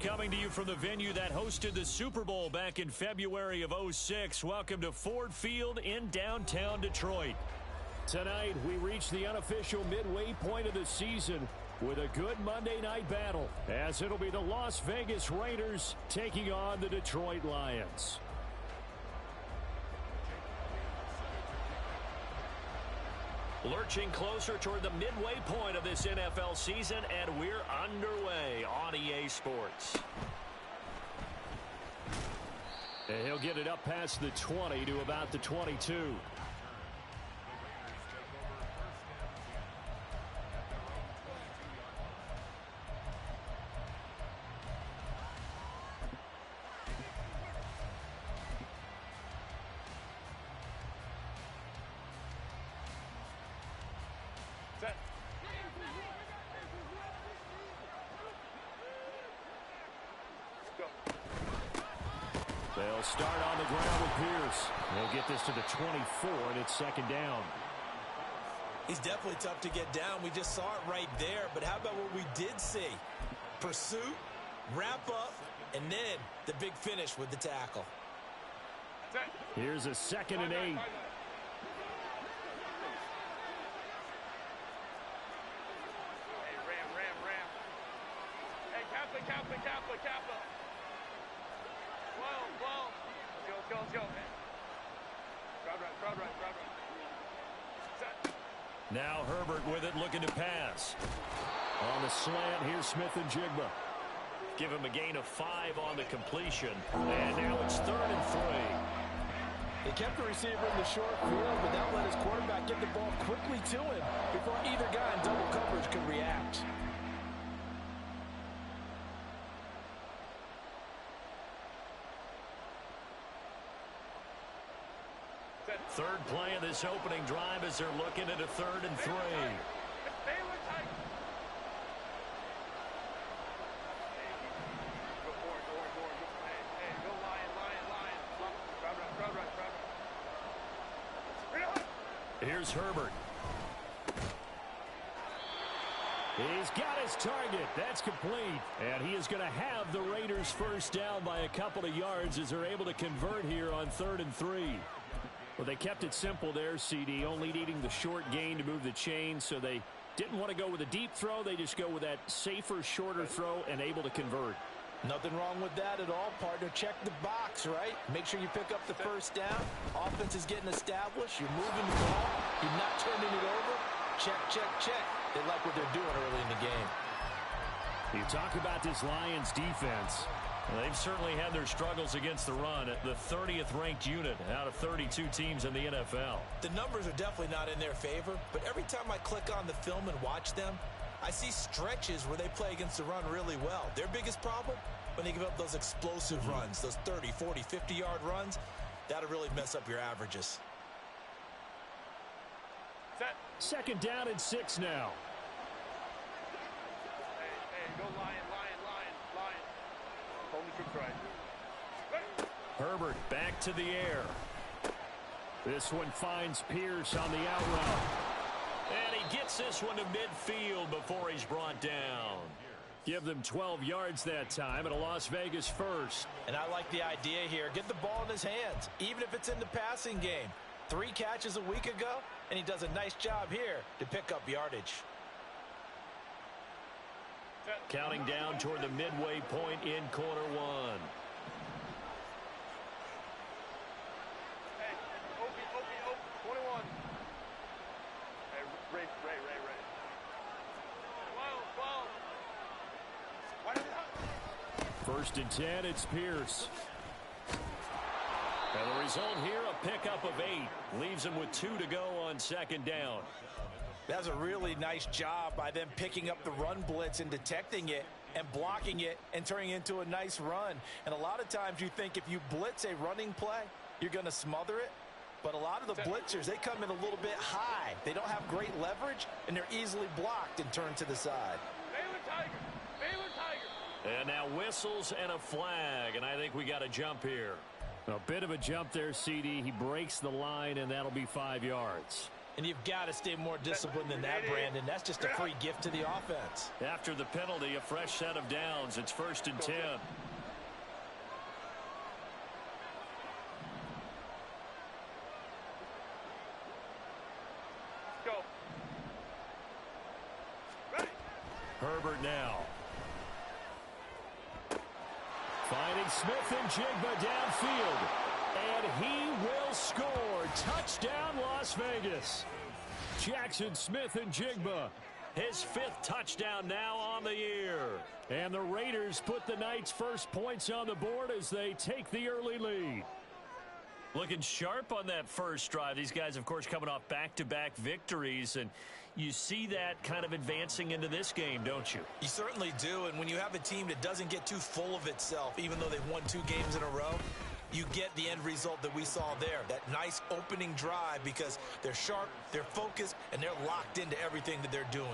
coming to you from the venue that hosted the Super Bowl back in February of '06. Welcome to Ford Field in downtown Detroit. Tonight, we reach the unofficial midway point of the season with a good Monday night battle, as it'll be the Las Vegas Raiders taking on the Detroit Lions. Lurching closer toward the midway point of this NFL season, and we're underway on EA Sports. And he'll get it up past the 20 to about the 22. They'll start on the ground with Pierce. They'll get this to the 24, and it's second down. He's definitely tough to get down. We just saw it right there. But how about what we did see? Pursuit, wrap up, and then the big finish with the tackle. Here's a 2nd and 8. Hey, Ram. Hey, Kappa. Whoa. Let's go. Crowd right. Set. Now Herbert with it, looking to pass. On the slant, here's Smith and Jigba. Give him a gain of 5 on the completion. And now it's 3rd and 3. He kept the receiver in the short field, but that let his quarterback get the ball quickly to him before either guy in double coverage could react. Third play of this opening drive as they're looking at a 3rd and 3. Here's Herbert. He's got his target. That's complete. And he is going to have the Raiders first down by a couple of yards as they're able to convert here on 3rd and 3. Well, they kept it simple there, CD, only needing the short gain to move the chain, so they didn't want to go with a deep throw. They just go with that safer, shorter throw and able to convert. Nothing wrong with that at all, partner. Check the box, right? Make sure you pick up the first down. Offense is getting established. You're moving the ball. You're not turning it over. Check. They like what they're doing early in the game. You talk about this Lions defense. Well, they've certainly had their struggles against the run. The 30th ranked unit out of 32 teams in the NFL. The numbers are definitely not in their favor, but every time I click on the film and watch them, I see stretches where they play against the run really well. Their biggest problem, when they give up those explosive runs, those 30, 40, 50-yard runs, that'll really mess up your averages. Second down and 6 now. Hey, go Lion. Hold the troops right. Herbert back to the air. This one finds Pierce on the out route. And he gets this one to midfield before he's brought down. Give them 12 yards that time and a Las Vegas first. And I like the idea here. Get the ball in his hands, even if it's in the passing game. 3 catches a week ago, and he does a nice job here to pick up yardage. Counting down toward the midway point in quarter 1. Hey, Opie, 21. Hey, Ray. 12. First and 10, it's Pierce. And the result here, a pickup of 8. Leaves him with 2 to go on second down. That's a really nice job by them picking up the run blitz and detecting it and blocking it and turning it into a nice run. And a lot of times you think if you blitz a running play, you're going to smother it. But a lot of the blitzers, they come in a little bit high. They don't have great leverage, and they're easily blocked and turned to the side. Baylor Tiger. And now whistles and a flag, and I think we got a jump here. A bit of a jump there, CD. He breaks the line, and that'll be 5 yards. And you've got to stay more disciplined than that, Brandon. That's just a free gift to the offense. After the penalty, a fresh set of downs. It's 1st and 10. Go. Ready. Herbert now. Finding Smith and Jigba downfield. And he will score. Touchdown, Las Vegas. Jackson Smith and Jigba. His 5th touchdown now on the year. And the Raiders put the Knights' first points on the board as they take the early lead. Looking sharp on that first drive. These guys, of course, coming off back-to-back victories. And you see that kind of advancing into this game, don't you? You certainly do. And when you have a team that doesn't get too full of itself, even though they've won 2 games in a row, you get the end result that we saw there. That nice opening drive because they're sharp, they're focused, and they're locked into everything that they're doing.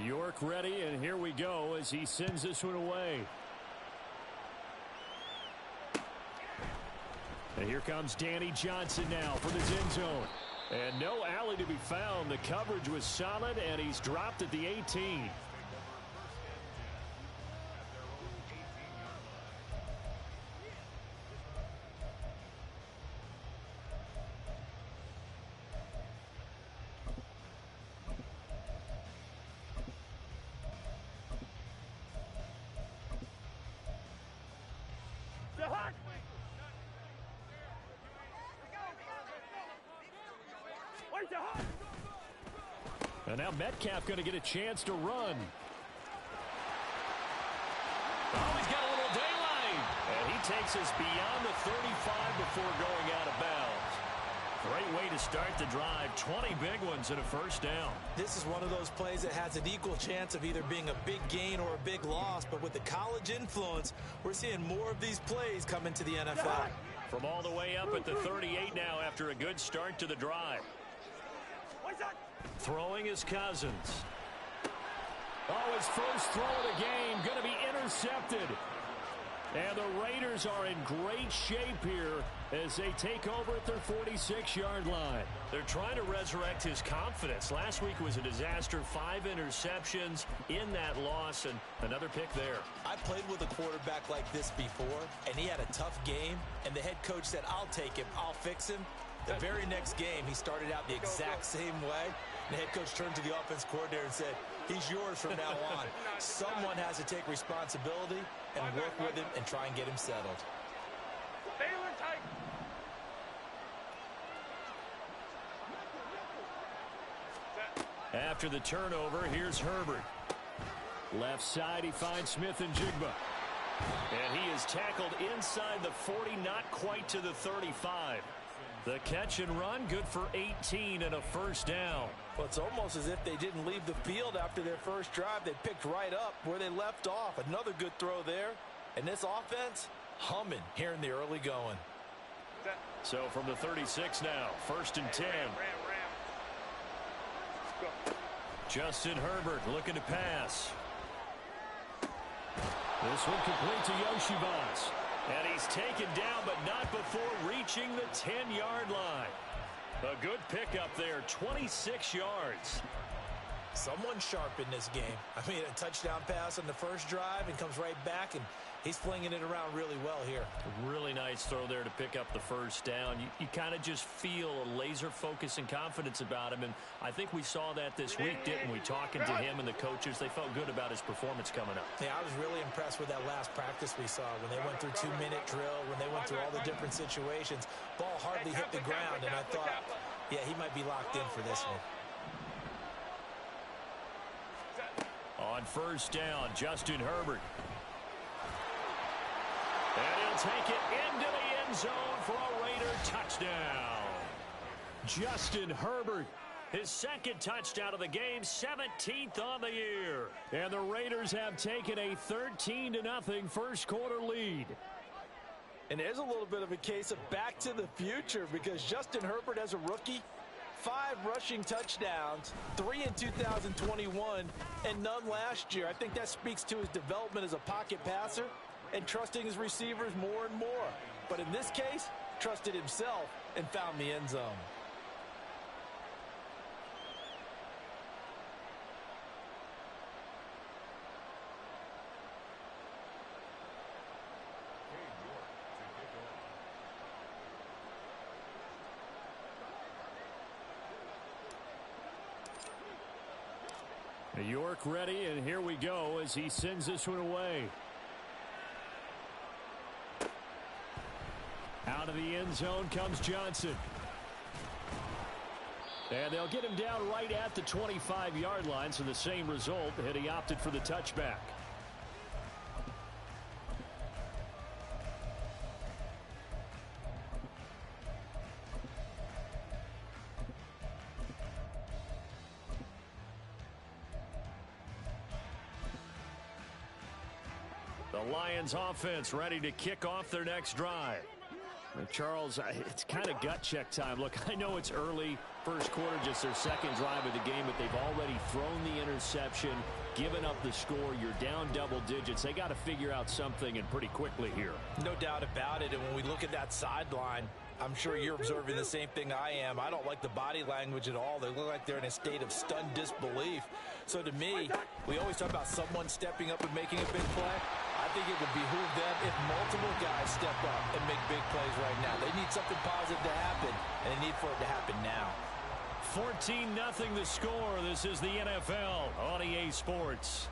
York ready, and here we go as he sends this one away. And here comes Danny Johnson now for this end zone. And no alley to be found. The coverage was solid, and he's dropped at the 18. And now Metcalf going to get a chance to run. Oh, he's got a little daylight. And he takes us beyond the 35 before going out of bounds. Great way to start the drive. 20 big ones and a first down. This is one of those plays that has an equal chance of either being a big gain or a big loss. But with the college influence, we're seeing more of these plays come into the NFL. From all the way up at the 38 now after a good start to the drive. Throwing his Cousins. Oh, his first throw of the game going to be intercepted. And the Raiders are in great shape here as they take over at their 46-yard line. They're trying to resurrect his confidence. Last week was a disaster. 5 interceptions in that loss and another pick there. I played with a quarterback like this before, and he had a tough game, and the head coach said, I'll take him, I'll fix him. The very next game, he started out the exact same way. And the head coach turned to the offense coordinator and said, he's yours from now on. Someone has to take responsibility and work with him and try and get him settled. Baylor Tiger. After the turnover, here's Herbert. Left side, he finds Smith and Jigba. And he is tackled inside the 40, not quite to the 35. The catch and run, good for 18 and a first down. Well, it's almost as if they didn't leave the field after their first drive. They picked right up where they left off. Another good throw there. And this offense, humming here in the early going. So from the 36 now, 1st and 10. Justin Herbert looking to pass. This one complete to Yoshibas. And he's taken down, but not before reaching the 10-yard line. A good pickup there, 26 yards. Someone sharp in this game. I mean, a touchdown pass on the first drive and comes right back, and he's flinging it around really well here. Really nice throw there to pick up the first down. You kind of just feel a laser focus and confidence about him, and I think we saw that this week, didn't we? Talking to him and the coaches, they felt good about his performance coming up. Yeah, I was really impressed with that last practice we saw when they went through 2-minute drill, when they went through all the different situations. Ball hardly hit the ground, and I thought, yeah, he might be locked in for this one. On first down, Justin Herbert. And he'll take it into the end zone for a Raider touchdown. Justin Herbert, his second touchdown of the game, 17th on the year. And the Raiders have taken a 13-0 first quarter lead. And there's a little bit of a case of back to the future because Justin Herbert as a rookie, 5 rushing touchdowns, 3 in 2021, and none last year. I think that speaks to his development as a pocket passer and trusting his receivers more and more. But in this case, trusted himself and found the end zone. York ready, and here we go as he sends this one away. Out of the end zone comes Johnson. And they'll get him down right at the 25-yard line, so the same result, and he opted for the touchback. The Lions offense ready to kick off their next drive. Charles, it's kind of gut check time. Look, I know it's early, first quarter, just their second drive of the game, but they've already thrown the interception, given up the score. You're down double digits. They got to figure out something, and pretty quickly here. No doubt about it, and when we look at that sideline, I'm sure you're observing the same thing I am. I don't like the body language at all. They look like they're in a state of stunned disbelief. So to me, we always talk about someone stepping up and making a big play. I think it would behoove them if multiple guys step up and make big plays right now. They need something positive to happen, and they need for it to happen now. 14-0 the score. This is the NFL on EA Sports.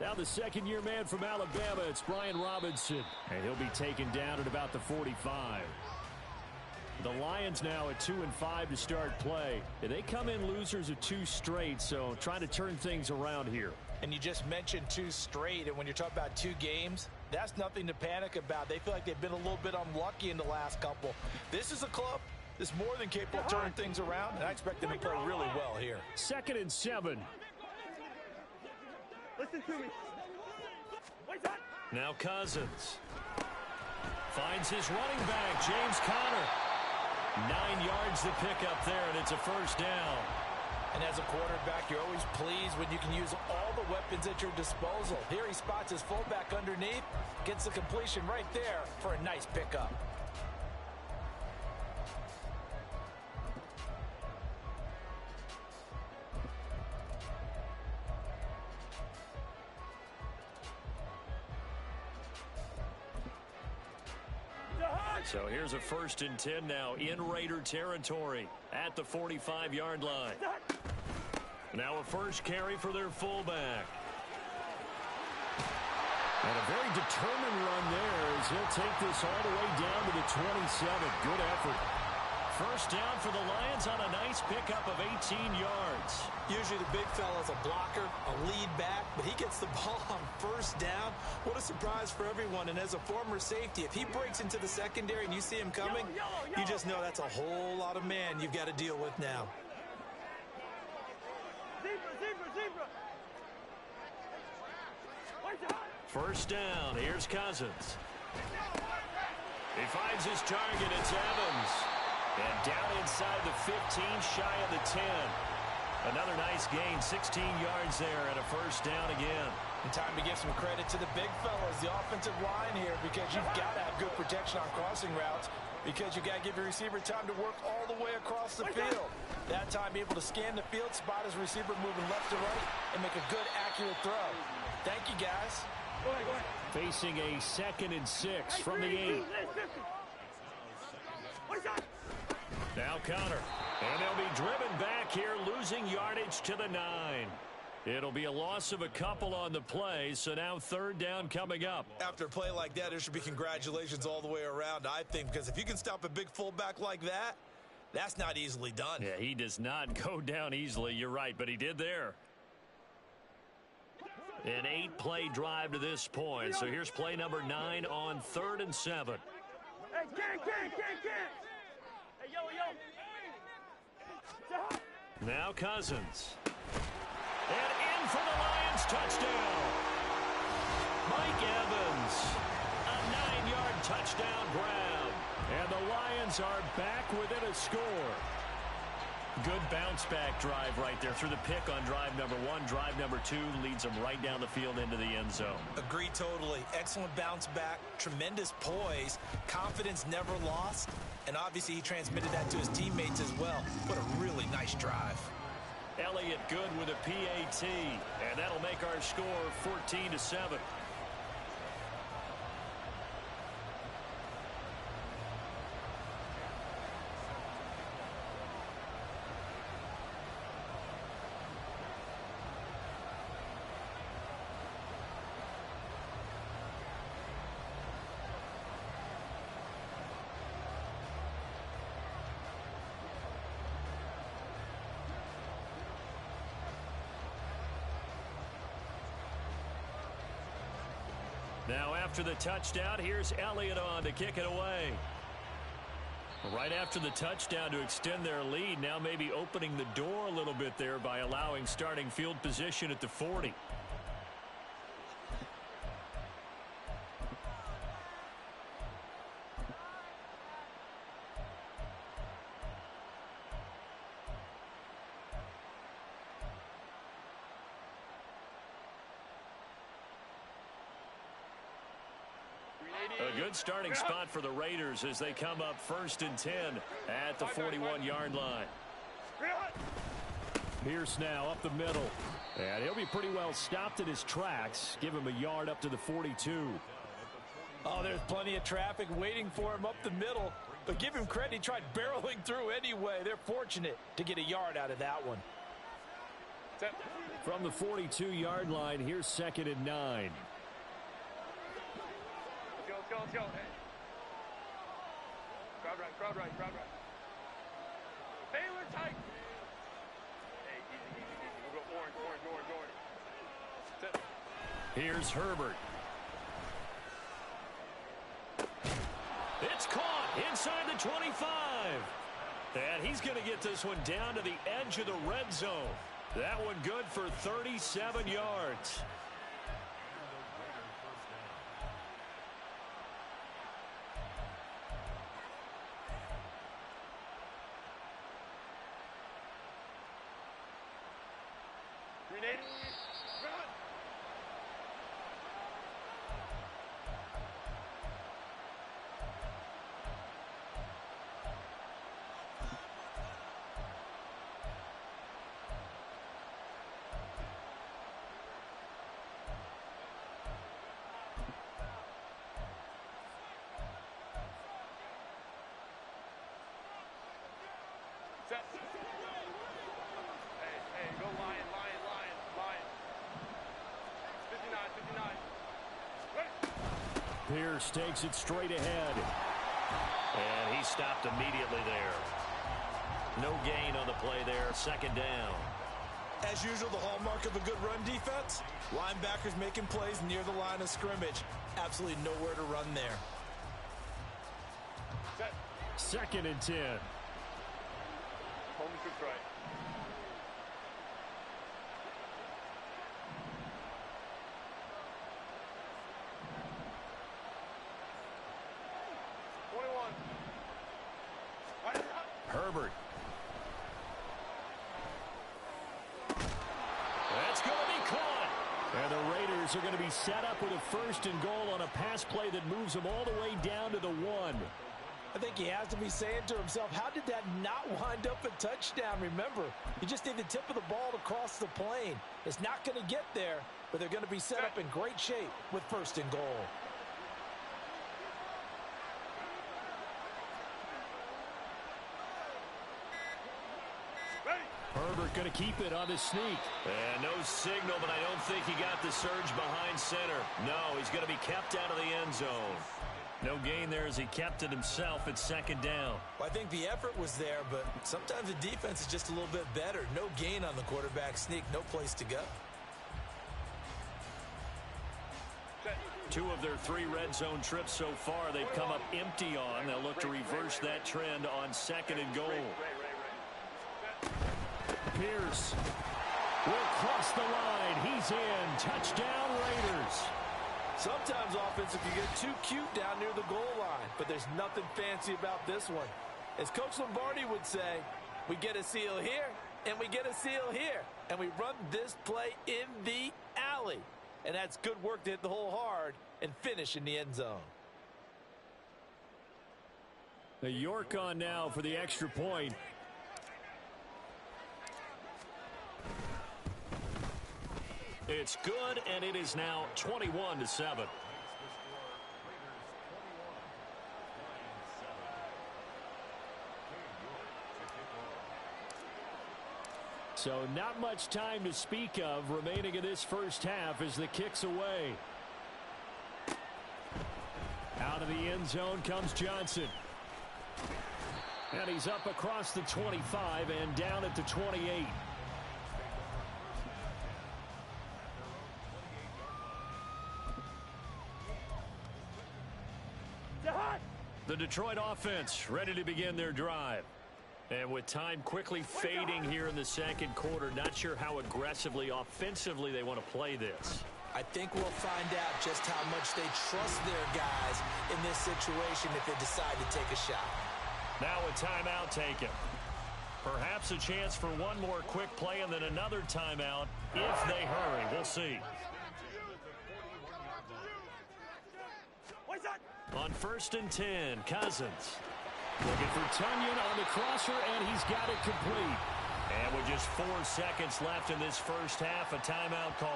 Now the second-year man from Alabama, it's Brian Robinson, and he'll be taken down at about the 45. The Lions now at 2-5 to start play. They come in losers of 2 straight, so trying to turn things around here. And you just mentioned 2 straight, and when you're talking about 2 games, that's nothing to panic about. They feel like they've been a little bit unlucky in the last couple. This is a club that's more than capable of turning things around, and I expect them to play really well here. 2nd and 7. Listen to me. Wait, that. Now Cousins finds his running back, James Conner. 9 yards to pick up there, and it's a first down. And as a quarterback, you're always pleased when you can use all the weapons at your disposal. Here he spots his fullback underneath, gets the completion right there for a nice pickup. So here's a 1st and 10 now in Raider territory at the 45-yard line. Now a first carry for their fullback. And a very determined run there as he'll take this all the way down to the 27. Good effort. First down for the Lions on a nice pickup of 18 yards. Usually the big fella's a blocker, a lead back, but he gets the ball on first down. What a surprise for everyone. And as a former safety, if he breaks into the secondary and you see him coming, you just know that's a whole lot of man you've got to deal with now. First down. Here's Cousins. He finds his target. It's Evans. And down inside the 15, shy of the 10. Another nice gain, 16 yards there, and a first down again. And time to give some credit to the big fellas, the offensive line here, because you've got to have good protection on crossing routes, because you've got to give your receiver time to work all the way across the field. That time, be able to scan the field, spot his receiver moving left to right, and make a good, accurate throw. Thank you, guys. Go ahead. Facing a 2nd and 6 from the 8. Now Conner. And they'll be driven back here, losing yardage to the 9. It'll be a loss of a couple on the play, so now 3rd down coming up. After a play like that, there should be congratulations all the way around, I think, because if you can stop a big fullback like that, That's not easily done. Yeah, he does not go down easily. You're right, but he did there. An 8-play drive to this point. So here's play number 9 on 3rd and 7. Hey, get. Hey, yo. Now Cousins. And in for the Lions touchdown. Mike Evans. A 9-yard touchdown grab. And the Lions are back within a score. Good bounce-back drive right there through the pick on drive number 1. Drive number 2 leads them right down the field into the end zone. Agree totally. Excellent bounce back, tremendous poise, confidence never lost, and obviously he transmitted that to his teammates as well. What a really nice drive. Elliott good with a PAT, and that'll make our score 14-7. Now after the touchdown, here's Elliott on to kick it away. Right after the touchdown to extend their lead, now maybe opening the door a little bit there by allowing starting field position at the 40. A good starting spot for the Raiders as they come up 1st and 10 at the 41-yard line. Pierce now up the middle. And he'll be pretty well stopped in his tracks. Give him a yard up to the 42. Oh, there's plenty of traffic waiting for him up the middle. But give him credit, he tried barreling through anyway. They're fortunate to get a yard out of that one. From the 42-yard line, here's 2nd and 9. Let's go. Hey. Crowd right. Baylor tight. Hey, easy. We'll go orange. Sit. Here's Herbert. It's caught inside the 25. And he's going to get this one down to the edge of the red zone. That one good for 37 yards. Set. Hey, go Lion. 59. Ready. Pierce takes it straight ahead. And he stopped immediately there. No gain on the play there. 2nd down. As usual, the hallmark of a good run defense, linebackers making plays near the line of scrimmage. Absolutely nowhere to run there. Set. 2nd and 10. Home to right. Herbert. That's going to be caught. And the Raiders are going to be set up with a 1st and goal on a pass play that moves them all the way down to the 1. I think he has to be saying to himself, how did that not wind up a touchdown? Remember, you just need the tip of the ball to cross the plane. It's not going to get there, but they're going to be set up in great shape with 1st and goal. Herbert going to keep it on the sneak. And no signal, but I don't think he got the surge behind center. No, he's going to be kept out of the end zone. No gain there as he kept it himself at second down. Well, I think the effort was there, but sometimes the defense is just a little bit better. No gain on the quarterback sneak, no place to go. 2 of their 3 red zone trips so far they've come up empty on. They'll look to reverse that trend on second and goal. Pierce will cross the line. He's in. Touchdown, Raiders. Sometimes offensive can get too cute down near the goal line, but there's nothing fancy about this one. As Coach Lombardi would say, we get a seal here, and we get a seal here, and we run this play in the alley. And that's good work to hit the hole hard and finish in the end zone. The York on now for the extra point. It's good, and it is now 21-7. So not much time to speak of remaining in this first half as the kick's away. Out of the end zone comes Johnson. And he's up across the 25 and down at the 28. The Detroit offense ready to begin their drive. And with time quickly fading here in the second quarter, not sure how aggressively, offensively they want to play this. I think we'll find out just how much they trust their guys in this situation if they decide to take a shot. Now a timeout taken. Perhaps a chance for one more quick play and then another timeout if they hurry. We'll see. On 1st and 10, Cousins. Looking for Tunyon on the crosser, and he's got it complete. And with just 4 seconds left in this first half, a timeout call.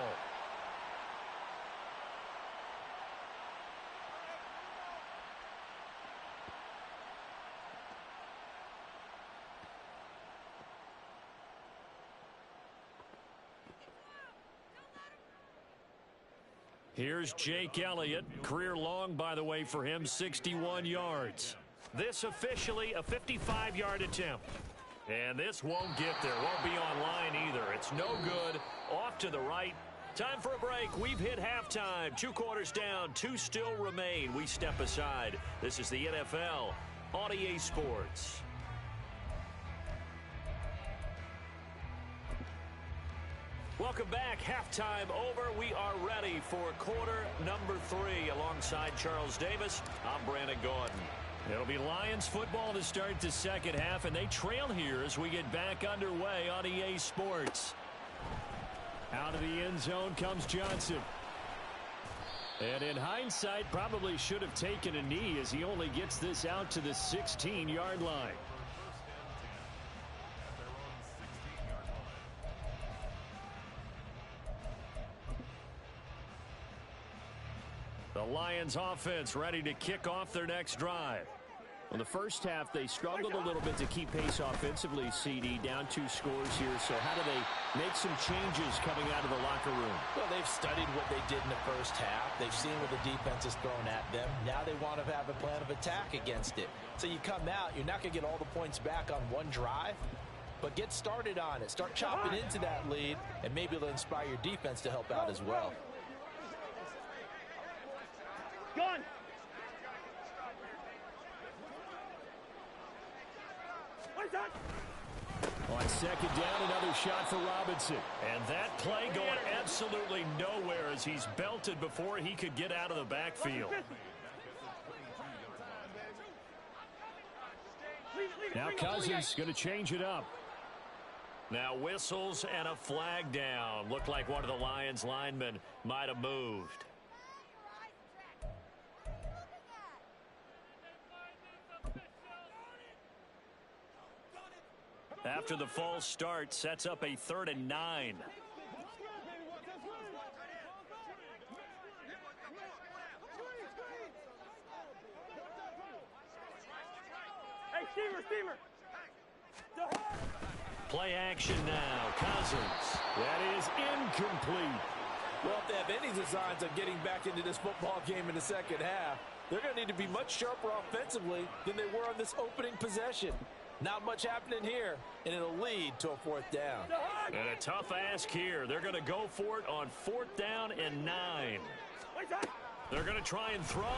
Here's Jake Elliott. Career long, by the way, for him, 61 yards. This officially a 55-yard attempt. And this won't get there. Won't be online either. It's no good. Off to the right. Time for a break. We've hit halftime. 2 quarters down. 2 still remain. We step aside. This is the NFL on EA Sports. Welcome back. Halftime over. We are ready for quarter number 3. Alongside Charles Davis, I'm Brandon Gordon. It'll be Lions football to start the second half, and they trail here as we get back underway on EA Sports. Out of the end zone comes Johnson. And in hindsight, probably should have taken a knee as he only gets this out to the 16-yard line. The Lions offense ready to kick off their next drive. In the first half, they struggled a little bit to keep pace offensively, CD, down 2 scores here. So how do they make some changes coming out of the locker room? Well, they've studied what they did in the first half. They've seen what the defense has thrown at them. Now they want to have a plan of attack against it. So you come out, you're not going to get all the points back on one drive, but get started on it. Start chopping into that lead, and maybe it'll inspire your defense to help out as well. Gone. On second down, another shot for Robinson. And that play going absolutely nowhere as he's belted before he could get out of the backfield. Now Cousins going to change it up. Now whistles and a flag down. Looked like one of the Lions linemen might have moved. After the false start, sets up a 3rd and 9. Hey, Steamer. Play action now. Cousins. That is incomplete. Well, if they have any designs of getting back into this football game in the second half, They're going to need to be much sharper offensively than they were on this opening possession. Not much happening here, and it'll lead to a 4th down. And a tough ask here. They're going to go for it on 4th down and 9. They're going to try and throw. And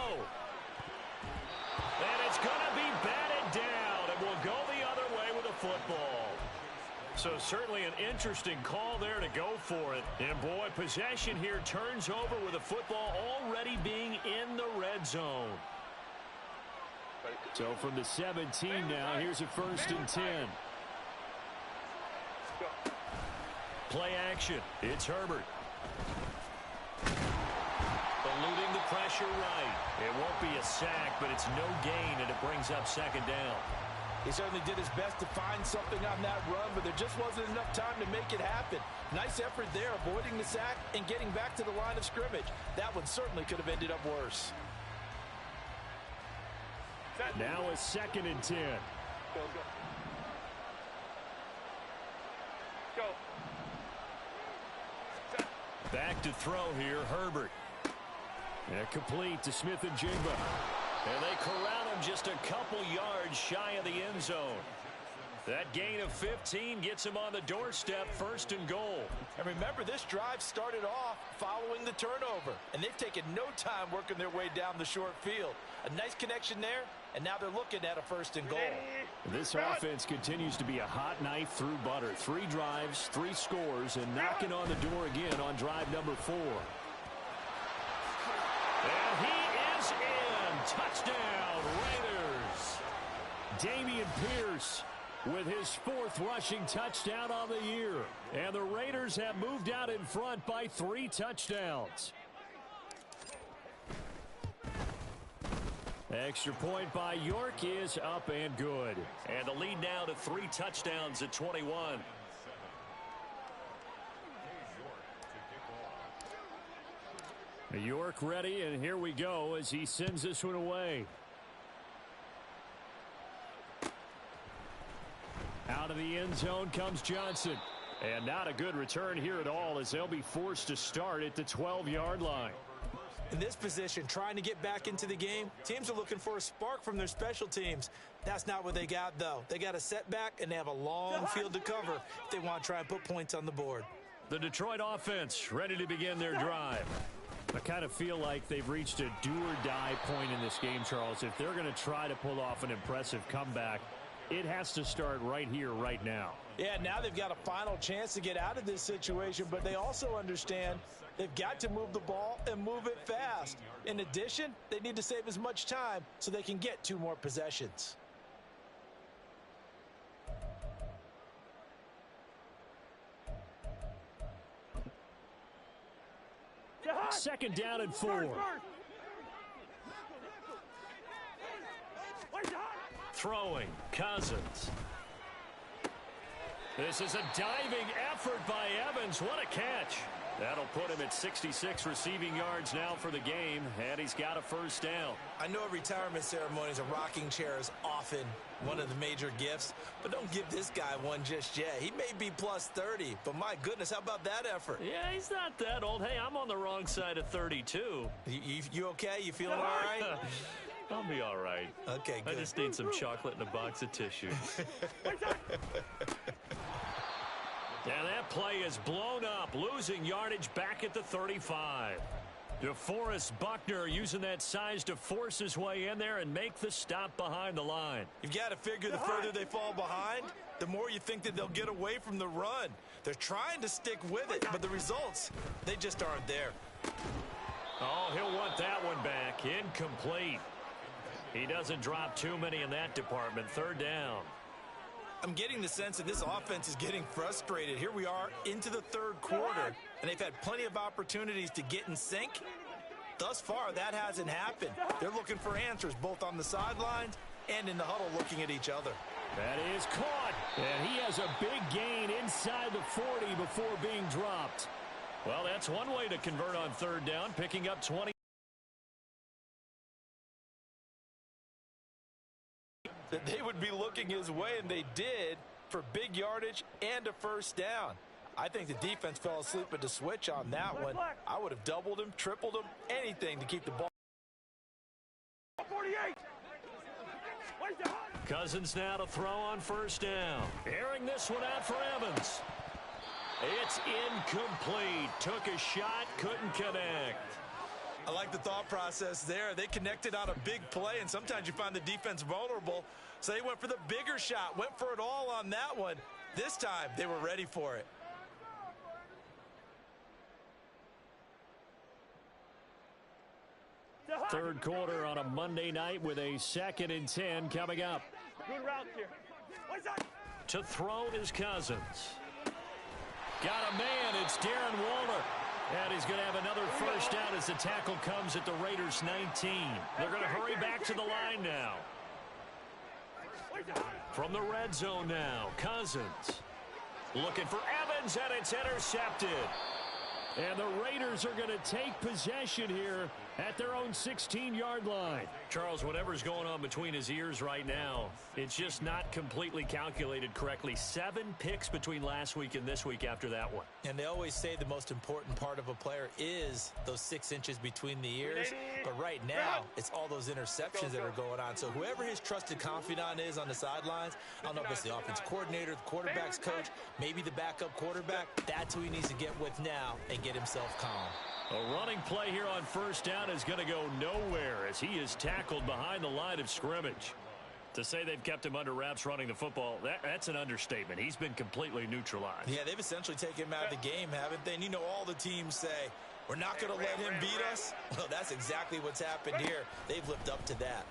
it's going to be batted down, and will go the other way with a football. So certainly an interesting call there to go for it. And, boy, possession here turns over with a football already being in the red zone. So from the 17 now, here's a 1st and 10. Play action. It's Herbert. Eluding the pressure right. It won't be a sack, but it's no gain, and it brings up 2nd down. He certainly did his best to find something on that run, but there just wasn't enough time to make it happen. Nice effort there, avoiding the sack and getting back to the line of scrimmage. That one certainly could have ended up worse. Now a 2nd and 10. Go. Back to throw here, Herbert. And complete to Smith and Jigba. And they corral him just a couple yards shy of the end zone. That gain of 15 gets him on the doorstep, 1st and goal. And remember, this drive started off following the turnover, and they've taken no time working their way down the short field. A nice connection there, and now they're looking at a 1st and goal. This offense continues to be a hot knife through butter. 3 drives, 3 scores, and knocking on the door again on drive number 4. And he is in. Touchdown, Raiders. Dameon Pierce with his 4th rushing touchdown on the year. And the Raiders have moved out in front by 3 touchdowns. Extra point by York is up and good. And the lead now to 3 touchdowns at 21. York ready, and here we go as he sends this one away. Out of the end zone comes Johnson. And not a good return here at all, as they'll be forced to start at the 12-yard line. In this position, trying to get back into the game, teams are looking for a spark from their special teams. That's not what they got, though. They got a setback, and they have a long field to cover if they want to try and put points on the board. The Detroit offense ready to begin their drive. I kind of feel like they've reached a do-or-die point in this game, Charles. If they're going to try to pull off an impressive comeback, it has to start right here, right now. Yeah, now they've got a final chance to get out of this situation, but they also understand they've got to move the ball and move it fast. In addition, they need to save as much time so they can get 2 more possessions. Second down and 4. Throwing, Cousins. This is a diving effort by Evans. What a catch. That'll put him at 66 receiving yards now for the game, and he's got a 1st down. I know at retirement ceremonies, a rocking chair is often one of the major gifts, but don't give this guy one just yet. He may be plus 30, but my goodness, how about that effort? Yeah, he's not that old. Hey, I'm on the wrong side of 32. You okay? You feeling all right? I'll be all right. Okay, good. I just need some chocolate and a box of tissues. And that play is blown up, losing yardage back at the 35. DeForest Buckner using that size to force his way in there and make the stop behind the line. You've got to figure the further they fall behind, the more you think that they'll get away from the run. They're trying to stick with it, but the results, they just aren't there. Oh, he'll want that one back. Incomplete. He doesn't drop too many in that department. 3rd down. I'm getting the sense that this offense is getting frustrated. Here we are into the 3rd quarter, and they've had plenty of opportunities to get in sync. Thus far, that hasn't happened. They're looking for answers both on the sidelines and in the huddle looking at each other. That is caught, and he has a big gain inside the 40 before being dropped. Well, that's one way to convert on 3rd down, picking up 20. That they would be looking his way, and they did, for big yardage and a 1st down. I think the defense fell asleep at the switch on that one. I would have doubled him, tripled him, anything to keep the ball. Cousins now to throw on first down. Airing this one out for Evans. It's incomplete. Took a shot, couldn't connect. I like the thought process there. They connected on a big play, and sometimes you find the defense vulnerable. So they went for the bigger shot, went for it all on that one. This time, they were ready for it. Third quarter on a Monday night with a 2nd and 10 coming up. Good route here. To throw is Cousins. Got a man. It's Darren Waller. And he's going to have another first down as the tackle comes at the Raiders' 19. They're going to hurry back to the line now. From the red zone now, Cousins. Looking for Evans, and it's intercepted. And the Raiders are going to take possession here at their own 16-yard line. Charles, whatever's going on between his ears right now, it's just not completely calculated correctly. 7 picks between last week and this week after that one. And they always say the most important part of a player is those 6 inches between the ears. But right now, it's all those interceptions that are going on. So whoever his trusted confidant is on the sidelines, I don't know if it's the offensive coordinator, the quarterback's coach, maybe the backup quarterback, that's who he needs to get with now and get himself calm. A running play here on first down is going to go nowhere as he is tackled behind the line of scrimmage. To say they've kept him under wraps running the football, that's an understatement. He's been completely neutralized. Yeah, they've essentially taken him out of the game, haven't they? And you know all the teams say, we're not going to let him beat us. Well, that's exactly what's happened here. They've lived up to that.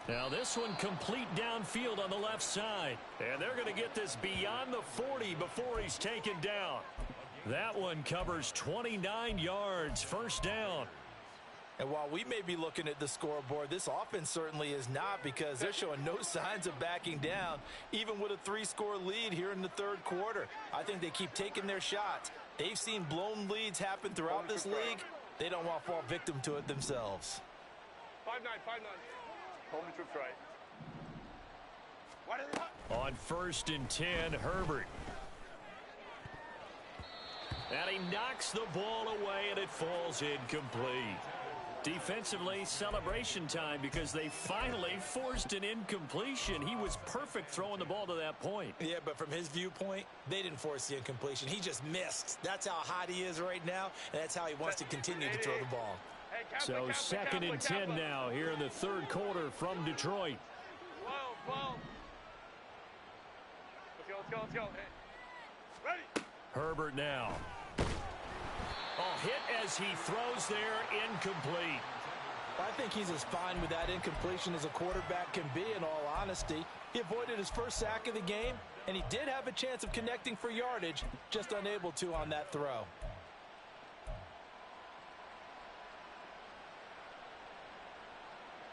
Now this one complete downfield on the left side. And they're going to get this beyond the 40 before he's taken down. That one covers 29 yards, first down. And while we may be looking at the scoreboard, this offense certainly is not, because they're showing no signs of backing down, even with a 3-score lead here in the third quarter. I think they keep taking their shots. They've seen blown leads happen throughout this league. They don't want to fall victim to it themselves. 5-9, 5-9. Hold the troops right. On 1st and 10, Herbert. And he knocks the ball away, and it falls incomplete. Defensively, celebration time, because they finally forced an incompletion. He was perfect throwing the ball to that point. Yeah, but from his viewpoint, they didn't force the incompletion. He just missed. That's how hot he is right now, and that's how he wants to continue to throw the ball. So 2nd and 10 now here in the third quarter from Detroit. Whoa. Let's go. Hey. Ready. Herbert now. Hit as he throws there, incomplete. I think he's as fine with that incompletion as a quarterback can be, in all honesty. He avoided his first sack of the game, and he did have a chance of connecting for yardage, just unable to on that throw.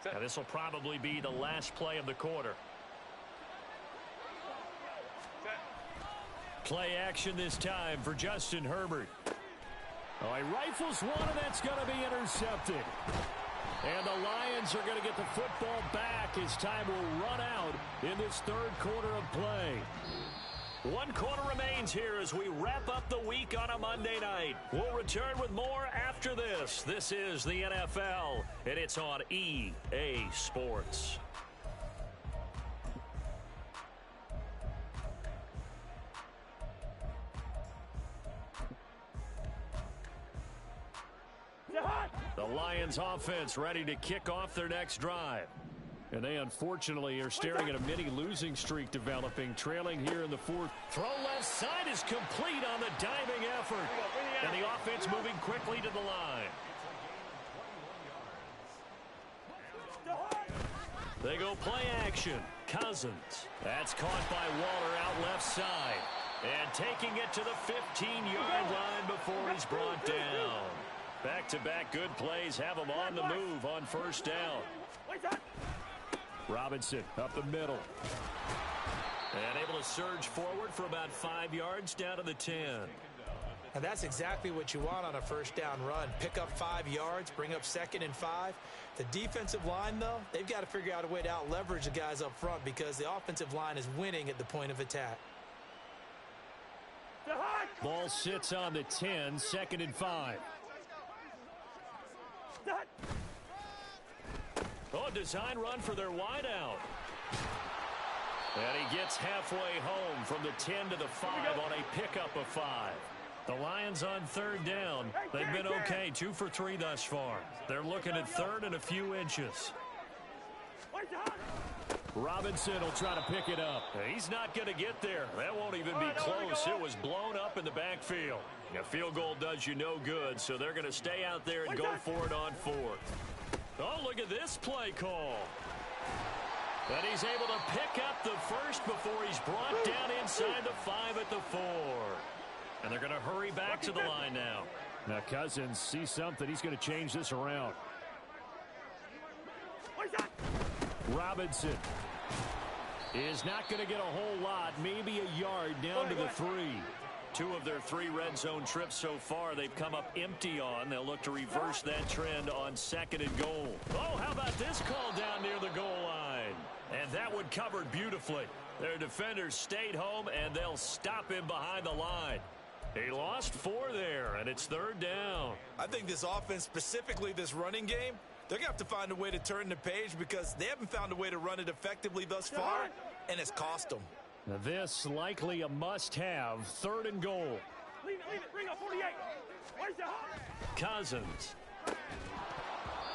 Now, this will probably be the last play of the quarter. Play action this time for Justin Herbert. He rifles one, and that's going to be intercepted. And the Lions are going to get the football back as time will run out in this third quarter of play. 1 quarter remains here as we wrap up the week on a Monday night. We'll return with more after this. This is the NFL, and it's on EA Sports. The Lions offense ready to kick off their next drive. And they unfortunately are staring at a mini losing streak developing, trailing here in the fourth. Throw left side is complete on the diving effort. And the offense moving quickly to the line. They go play action. Cousins. That's caught by Waller out left side. And taking it to the 15-yard line before he's brought down. Back-to-back good plays have him on the move on first down. Robinson up the middle. And able to surge forward for about 5 yards down to the 10. And that's exactly what you want on a first down run. Pick up 5 yards, bring up 2nd and 5. The defensive line, though, they've got to figure out a way to out-leverage the guys up front because the offensive line is winning at the point of attack. Ball sits on the 10, 2nd and 5. Oh, design run for their wideout. And he gets halfway home from the 10 to the 5 on a pickup of 5. The Lions on third down. They've been okay, 2 for 3 thus far. They're looking at third and a few inches. Robinson will try to pick it up. He's not going to get there. That won't even be close. It was blown up in the backfield. A field goal does you no good, so they're going to stay out there and go for it on 4th. Oh, look at this play call. And he's able to pick up the first before he's brought down inside the 5 at the 4. And they're going to hurry back to the line now. Now Cousins sees something. He's going to change this around. Robinson is not going to get a whole lot, maybe a yard down to the 3. 2 of their 3 red zone trips so far they've come up empty on. They'll look to reverse that trend on 2nd and goal. Oh, how about this call down near the goal line? And that one covered beautifully. Their defenders stayed home, and they'll stop him behind the line. He lost 4 there, and it's 3rd down. I think this offense, specifically this running game, they're going to have to find a way to turn the page because they haven't found a way to run it effectively thus far, and it's cost them. Now this likely a must-have, 3rd and goal. Leave it, bring up 48. Where's the hot? Cousins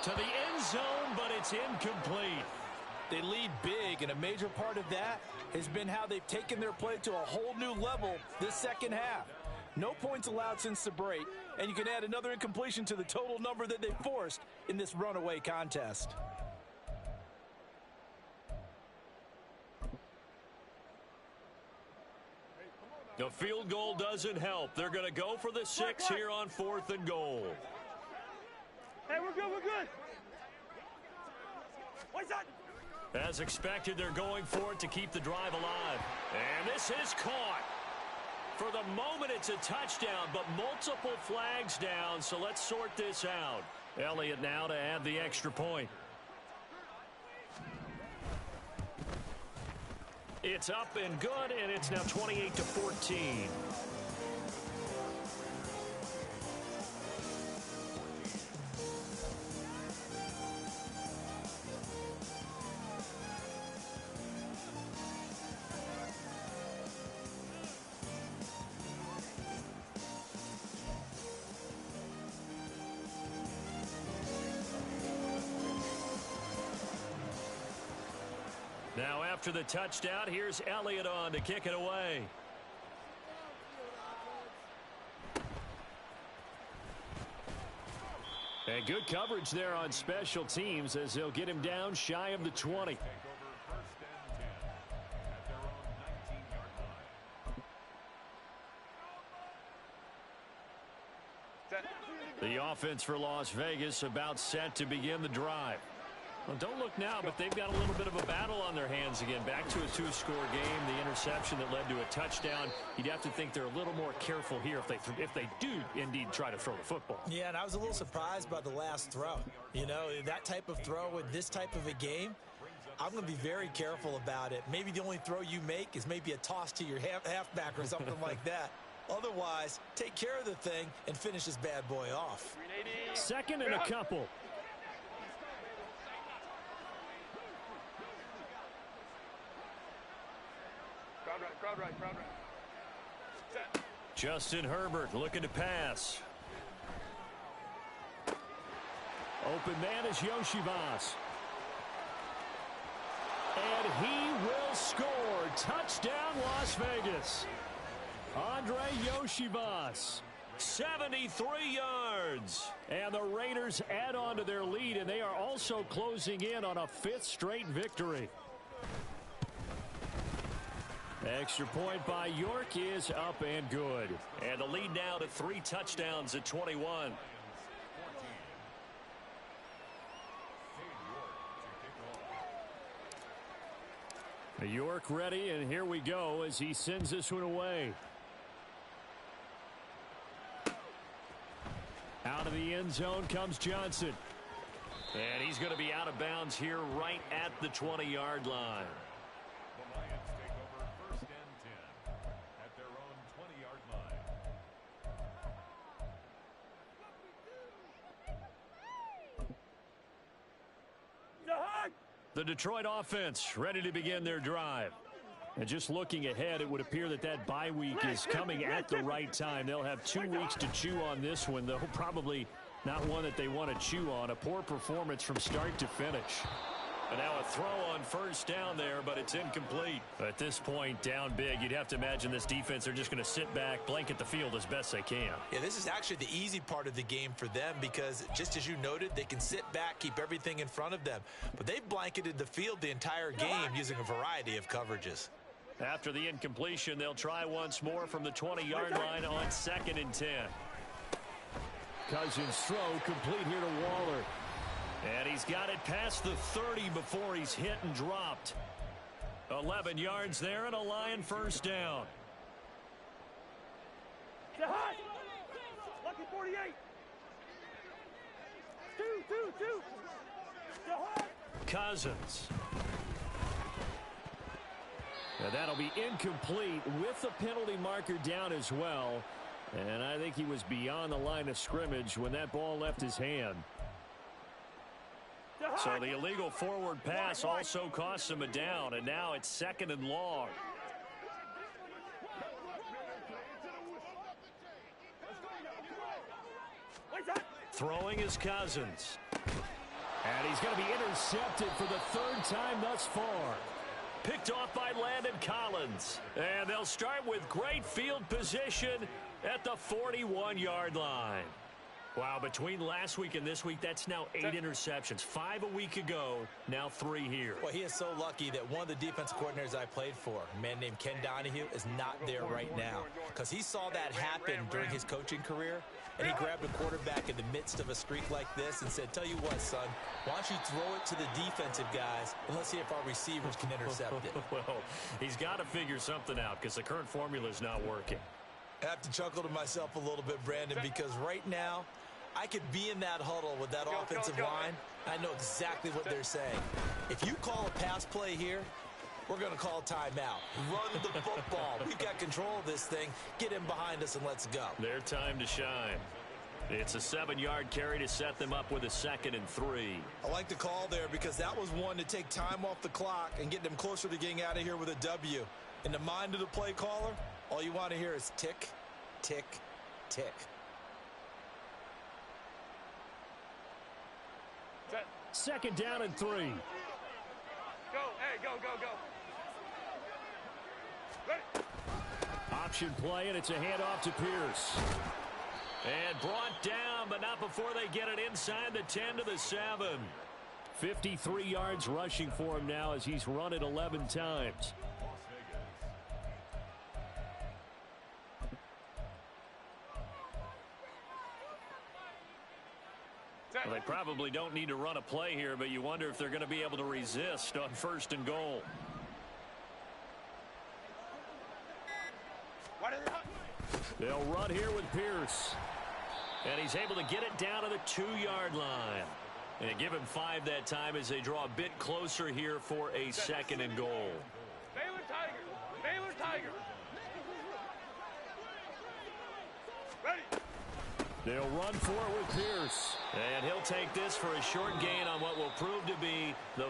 to the end zone, but it's incomplete. They lead big, and a major part of that has been how they've taken their play to a whole new level this second half. No points allowed since the break, and you can add another incompletion to the total number that they forced in this runaway contest. The field goal doesn't help. They're going to go for the 6 here on 4th and goal. Hey, we're good. What's that? As expected, they're going for it to keep the drive alive. And this is caught. For the moment, it's a touchdown, but multiple flags down, so let's sort this out. Elliott now to add the extra point. It's up and good, and it's now 28-14. Now after the touchdown, here's Elliott on to kick it away. And good coverage there on special teams as they'll get him down shy of the 20. The offense for Las Vegas about set to begin the drive. Well, don't look now, but they've got a little bit of a battle on their hands again. Back to a 2-score game, the interception that led to a touchdown. You'd have to think they're a little more careful here if they do indeed try to throw the football. Yeah, and I was a little surprised by the last throw. You know, that type of throw with this type of a game, I'm going to be very careful about it. Maybe the only throw you make is maybe a toss to your halfback or something like that. Otherwise, take care of the thing and finish this bad boy off. 2nd and a couple. Crowd right. Set. Justin Herbert looking to pass. Open man is Yoshivas. And he will score. Touchdown, Las Vegas. Andre Yoshivas, 73 yards. And the Raiders add on to their lead, and they are also closing in on a 5th straight victory. Extra point by York is up and good. And the lead now to 3 touchdowns at 21. York ready, and here we go as he sends this one away. Out of the end zone comes Johnson. And he's going to be out of bounds here right at the 20-yard line. The Lions take over 1st and 10 at their own 20-yard line. The The Detroit offense ready to begin their drive. And just looking ahead, it would appear that that bye week is coming at the right time. They'll have 2 weeks to chew on this one, though probably not one that they want to chew on. A poor performance from start to finish. And now a throw on first down there, but it's incomplete. At this point, down big, you'd have to imagine this defense, they're just going to sit back, blanket the field as best they can. Yeah, this is actually the easy part of the game for them because, just as you noted, they can sit back, keep everything in front of them. But they've blanketed the field the entire game using a variety of coverages. After the incompletion, they'll try once more from the 20-yard line on 2nd and 10. Cousins' throw complete here to Waller. And he's got it past the 30 before he's hit and dropped. 11 yards there and a Lion first down. Lucky 48. Two. Cousins. Now that'll be incomplete with the penalty marker down as well. And I think he was beyond the line of scrimmage when that ball left his hand. So the illegal forward pass also costs him a down, and now it's 2nd and long. Throwing is Cousins. And he's going to be intercepted for the 3rd time thus far. Picked off by Landon Collins. And they'll start with great field position at the 41-yard line. Wow, between last week and this week, that's now 8 interceptions. 5 a week ago, now 3 here. Well, he is so lucky that one of the defense coordinators I played for, a man named Ken Donahue, is not there right now. Because he saw that happen during his coaching career, and he grabbed a quarterback in the midst of a streak like this and said, tell you what, son, why don't you throw it to the defensive guys, and let's see if our receivers can intercept it. Well, he's got to figure something out because the current formula is not working. I have to chuckle to myself a little bit, Brandon, because right now, I could be in that huddle with that offensive line. I know exactly what they're saying. If you call a pass play here, we're going to call timeout. Run the football. We've got control of this thing. Get him behind us and let's go. Their time to shine. It's a 7-yard carry to set them up with a 2nd and 3. I like the call there because that was one to take time off the clock and get them closer to getting out of here with a W. In the mind of the play caller, all you want to hear is tick, tick, tick. Set. 2nd down and 3. Go. Hey, go. Ready. Option play, and it's a handoff to Pierce. And brought down, but not before they get it inside the 10 to the 7. 53 yards rushing for him now as he's run it 11 times. Well, they probably don't need to run a play here, but you wonder if they're going to be able to resist on 1st and goal. They'll run here with Pierce. And he's able to get it down to the 2-yard line. And give him 5 that time as they draw a bit closer here for a 2nd and goal. Baylor Tiger. Ready. They'll run for it with Pierce. And he'll take this for a short gain on what will prove to be the